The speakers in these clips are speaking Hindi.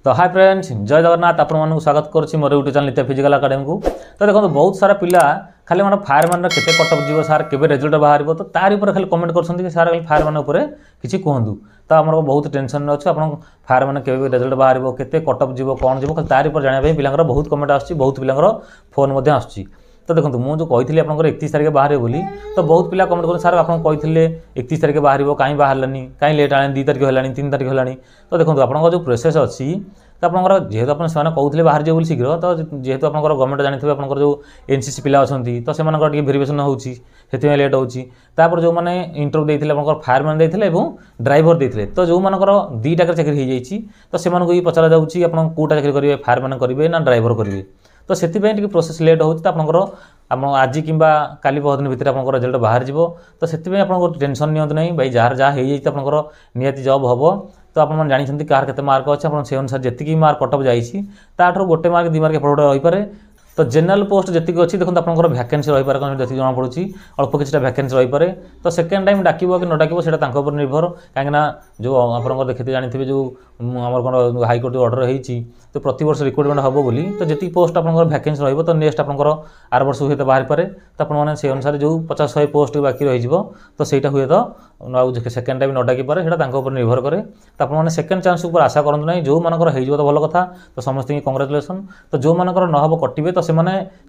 तो हाय फ्रेंड्स, जय जगन्नाथ। आपको स्वागत करुच्ची मोर यूट्यूब चैनल नित्य फिजिकल अकाडेमी को। तो देखो बहुत सारा पिला खाली मैं फायरमैन केते कटअप जीव सार केबे रिजल्ट बाहर तो तार ऊपर खाली कमेंट कर सार खाली फायरमैन उपर किसी कहतु। तो आम बहुत टेंशन अच्छे आप फायरमैन केबे रिजल्ट बाहर केते कटअप जीव कौन जीव खाली तार ऊपर जानापी पिलांकर बहुत कमेंट आसुच्ची, बहुत पिलांकर फोन आसुच्ची। तो देखो मुझे कही आप 31 तारीख बाहर बोली तो बहुत पिला कमेंट कर सार आप कही 31 तारीख बाहर कहीं बाहरलानी कहीं लेट आने 2 तारीख है 3 तारीख है। तो देखो आप जो प्रोसेस अच्छी तो आप जेहेतु आप कहते बाहर जाए शीघ्र तो जेहेतु आप गवर्नमेंट जानते हैं आप जो एनसीसी पिला अच्छा तो से भेरिफिकेसन होती लेट होपर जो मैंने इंटरव्यू देते आप फायरमैन देते ड्राइवर देते तो जो मानकर 2टा चाकरी हो जाए तो से पचरा जाऊँगी आप कौटा चाकरी करेंगे फायरमैन करेंगे ना ड्राइवर करेंगे। तो से प्रोसेस लेट हो आज कि काली पहदिन भितर आप रिजल्ट बाहर जीव। तो से टेंशन नियंतु नहीं भाई जार जहाँ हो निहाती जॉब हम। तो आप जानते कार के मार्क अच्छे आप से अनुसार जी मार्क कटअप जाठी गोटे मार्क 2 मार्क एपट रही है। तो जनरल पोस्ट जी अच्छी देखो आप वैकेंसी रही है जी जना पड़ी अल्प किसी वैकेंसी रही है। तो सेकेंड टाइम डाक कि न डाक से निर्भर कहीं जो आप देखते जानते जो आम कौन हाईकोर्ट अर्डर होती तो प्रति वर्ष रिक्रुटमेंट हम बोली तो जी पोस्ट आप वैकेंसी रही तो नेक्स्ट आपंकर आर वर्ष हुए तो बाहर पारे। तो आपने से अनुसार जो 50-100 पोस्ट बाकी रही तो सहीटा हुए तो सेकेंड टाइम न डाक पारे निर्भर करे। तो आपने सेकेंड चांस ऊपर आशा करूँ ना जो मानकर हो भल कथा तो समस्त कंग्रेचुलेसन। तो जो मानकर न हम कटे तो से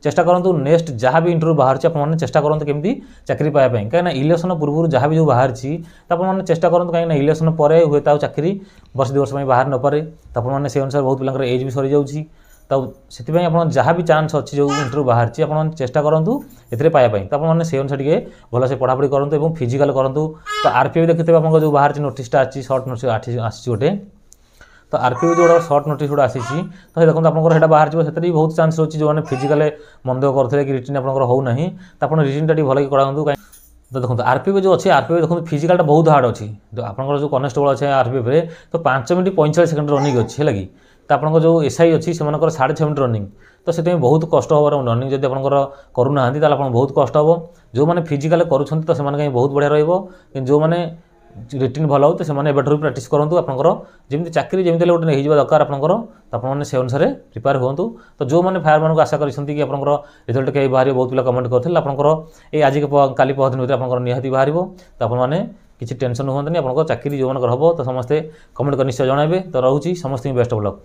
चेष्टा करूँ नेक्स्ट जहाँ भी इंटरव्यू बाहर आपने चेष्टा करूँ केमी चाकरी पाइबा कहीं इलेक्शन पूर्व जहाँ भी जो बाहर तो आपने चेष्टा करूँ कहीं इलेक्शन पर हुए तो चाकरी वर्ष 2 वर्ष बाहर न पारे। तो आपने से अनुसार बहुत पिलांकर एज भी सरी जाऊँगी तो से आप जहाँ भी चांस अच्छी जो इंटरव्यू बाहर आप चेष्टा करूँ ए पाइबा। तो आपने से अनुसार टे भल से पढ़ापढ़ी करूँ और फिजिकाल करूँ। तो आरपीएफ देखते आप जो बाहर नोटिसटा अच्छी सर्ट नोटिस आसी गोटे तो आरपीएफ जो सर्ट नोटिस गोटे आसी तो देखो आपको बाहर जाए से बहुत चांस अच्छी जो मैंने फिजिकाल मन दुख करते कि रिटर्न आप होना तो आप रिटर्न टी भल कराऊँ। तो देखो आरपीएफ जो अच्छे आरपीएफ देखो फिजिकाल बहुत हार्ड अच्छी जो आप जो कनेस्टेबल अच्छे आरपीएफ तो 5 मिनट 45 सेकंड रनिंग अच्छी है कि तो आप जो एसआई अच्छी से 6.5 मिनट रनिंग तो से बहुत कष्ट हम रनिंग जब आप करूना आप बहुत कष्ट हम। जो मैंने फिजिकाल करुँच तो से बहुत बढ़िया रही जो मैंने रिटर्न भल हो तो से प्राक्ट करूँ आपंकर जमी चाकरी जमी गोटे हो दरकार आपंकर तो आपने से अनुसार प्रिपेयर हूँ। तो जो मैंने फायरमैन को आशा करें कि आपंकर रिजल्ट कहीं बाहर बहुत पिला कमेंट करते आपंकर ये आज काली पहदिन भितर आपंकर निहाती बाहर। तो आपने किसी टेंशन हुआ नहीं आप चाकरी जो हम तो समस्ते कमेंट कर निश्चय जनइबे। तो रोची समस्त बेस्ट ऑफ लक।